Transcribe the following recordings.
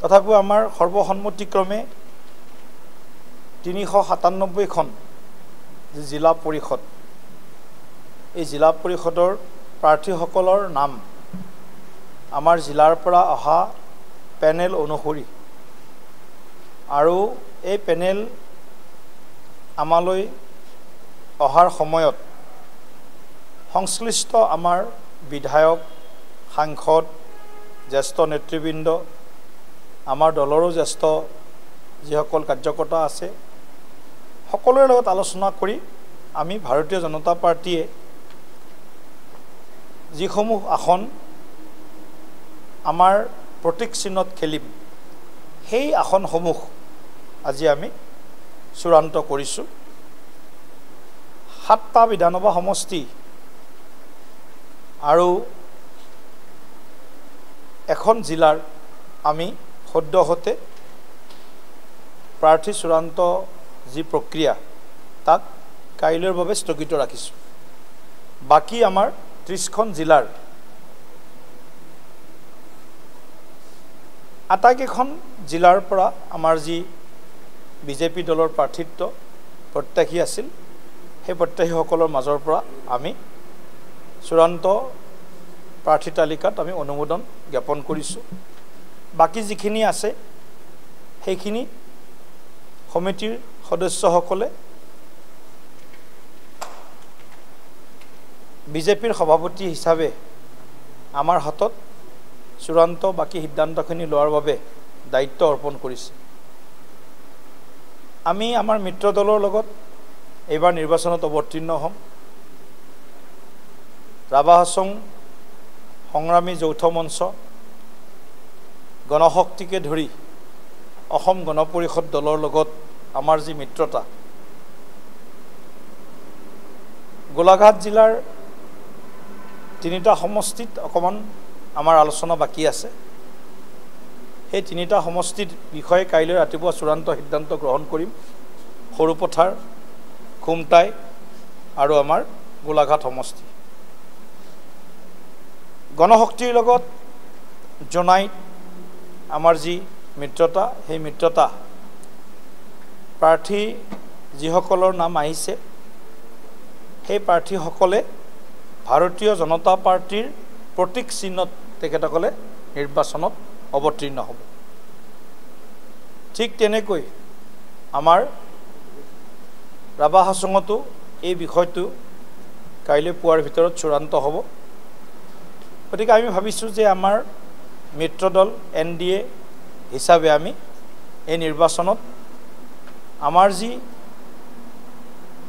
তথাপিও আমাৰ সৰ্বসন্মতিক্ৰমে 397খন যি জিলা পৰিষদ এই জিলা পৰিষদৰ প্ৰাৰ্থীসকলৰ নাম আমাৰ জিলাৰ পৰা অহা পেনেল অনুসৰি আৰু এই পেনেল আমালৈ অহাৰ সময়ত সংশ্লিষ্ট আমাৰ বিধায়ক সাংসদ জ্যেষ্ঠ নেতৃবৃন্দ আমাৰ দলৰো জ্যেষ্ঠ যিসকল কাৰ্যকৰ্তা আছে সকলোৰে লগত আলোচনা কৰি আমি ভাৰতীয় জনতা পাৰ্টিয়ে যিসমূহ আসন আমাৰ প্ৰতীক চিহ্নত খেলিম সেই আসনসমূহ আজি আমি চূড়ান্ত কৰিছোঁ 7টা বিধানসভা সমষ্টি আৰু এখন জিলাৰ আমি সদ্যহতে প্ৰাৰ্থী চূড়ান্ত যি প্ৰক্ৰিয়া তাক কাইলৈৰ বাবে স্থগিত ৰাখিছোঁ বাকি আমাৰ 30খন জিলাৰ আটাইকেইখন জিলাৰ পৰা আমাৰ যি বিজেপি দলৰ প্ৰাৰ্থিত্ব প্ৰত্যাশী আছিল সেই প্ৰত্যাশীসকলৰ মাজৰ পৰা আমি চূড়ান্ত প্ৰাৰ্থী তালিকাত আমি অনুমোদন জ্ঞাপন কৰিছোঁ বাকি যিখিনি আছে সেইখিনি সমিতিৰ সদস্যসকলে বিজেপিৰ সভাপতি হিচাপে আমাৰ হাতত চূড়ান্ত বাকি সিদ্ধান্তখিনি লোৱাৰ বাবে দায়িত্ব অৰ্পণ কৰিছে আমি আমাৰ মিত্ৰ দলৰ লগত এইবাৰ নিৰ্বাচনত অৱতীৰ্ণ হ'ম ৰাভা হাছং সংগ্ৰামী যৌথ মঞ্চ গণশক্তিকে ধৰি অসম গণ পৰিষদ দলৰ লগত আমাৰ যি মিত্ৰতা গোলাঘাট জিলাৰ 3টা সমষ্টিত অকমান আমাৰ আলোচনা বাকি আছে সেই 3টা সমষ্টিৰ বিষয়ে কাইলৈ ৰাতিপুৱা চূড়ান্ত সিদ্ধান্ত গ্ৰহণ কৰিম সৰুপথাৰ খুমটাই আৰু আমাৰ গোলাঘাট সমষ্টি গণশক্তিৰ লগত জনাইত আমাৰ যি মিত্ৰতা সেই মিত্ৰতা প্ৰাৰ্থী যিসকলৰ নাম আহিছে সেই প্ৰাৰ্থীসকলে ভাৰতীয় জনতা পাৰ্টিৰ প্ৰতীক চিহ্নত তেখেতসকলে নিৰ্বাচনত অৱতীৰ্ণ হ'ব ঠিক তেনেকৈ আমাৰ ৰাভা হাছঙতো এই বিষয়টো কাইলৈ পুৱাৰ ভিতৰত চূড়ান্ত হ'ব গতিকে আমি ভাবিছোঁ যে আমাৰ মিত্ৰ দল NDA হিচাপে আমি এই নিৰ্বাচনত আমাৰ যি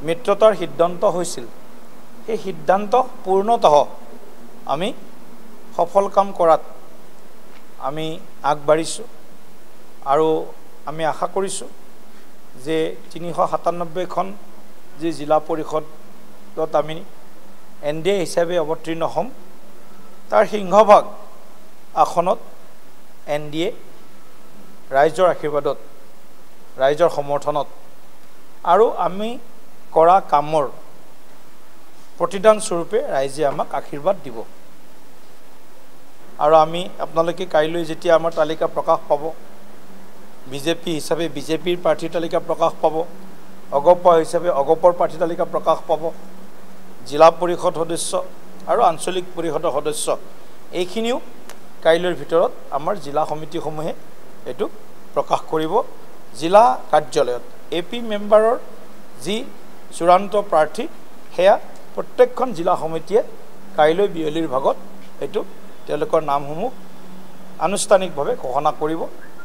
মিত্ৰতাৰ সিদ্ধান্ত হৈছিল সেই সিদ্ধান্ত পূৰ্ণতঃ আমি সফল কাম কৰাত আমি আগবাঢ়িছোঁ আৰু আমি আশা কৰিছোঁ যে 397খন যি জিলা পৰিষদত আমি NDA হিচাপে অৱতীৰ্ণ হ'ম তাৰ সিংহভাগ আসনত NDA ৰাইজৰ আশীৰ্বাদত ৰাইজৰ সমৰ্থনত আৰু আমি কৰা কামৰ প্ৰতিদান স্বৰূপে ৰাইজে আমাক আশীৰ্বাদ দিব আৰু আমি আপোনালোকে কাইলৈ যেতিয়া আমাৰ তালিকা প্ৰকাশ পাব বিজেপি হিচাপে বিজেপিৰ প্ৰাৰ্থী তালিকা প্ৰকাশ পাব অগপ হিচাপে অগপৰ প্ৰাৰ্থী তালিকা প্ৰকাশ পাব জিলা পৰিষদ সদস্য আৰু আঞ্চলিক পৰিষদৰ সদস্য এইখিনিও কাইলৈৰ ভিতৰত আমাৰ জিলা সমিতিসমূহে এটো প্ৰকাশ কৰিব জিলা কাৰ্যালয়ত AP মেম্বাৰৰ যি চূড়ান্ত প্ৰাৰ্থী হেয়া প্ৰত্যেকখন জিলা সমিতিয়ে কাইলৈ বিয়লিৰ ভাগত এটো তেওঁলোকৰ নামসমূহ আনুষ্ঠানিকভাৱে ঘোষণা কৰিব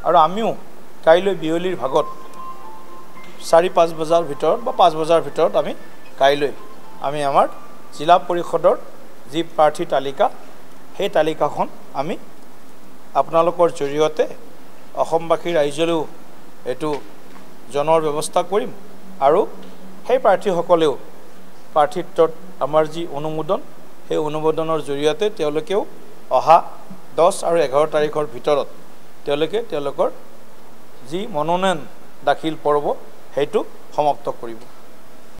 আৰু আমিও কাইলৈ বিয়লিৰ ভাগত 4-5 বজাৰ ভিতৰত বা 5 বজাৰ ভিতৰত আমি কাইলৈ আমি আমাৰ জিলা পৰিষদৰ যি প্ৰাৰ্থী তালিকা সেই তালিকাখন আমি আপোনালোকৰ জৰিয়তে অসমবাসী ৰাইজলৈও এটো জনৰ ব্যৱস্থা কৰিম আৰু সেই প্ৰাৰ্থীসকলেও প্ৰাৰ্থিত্বত আমাৰ যি অনুমোদন সেই অনুমোদনৰ জৰিয়তে তেওঁলোকেও অহা 10 আৰু 11 তাৰিখৰ ভিতৰত তেওঁলোকৰ যি মনোনয়ন দাখিল পৰ্ব হেতু সমাপ্ত কৰিব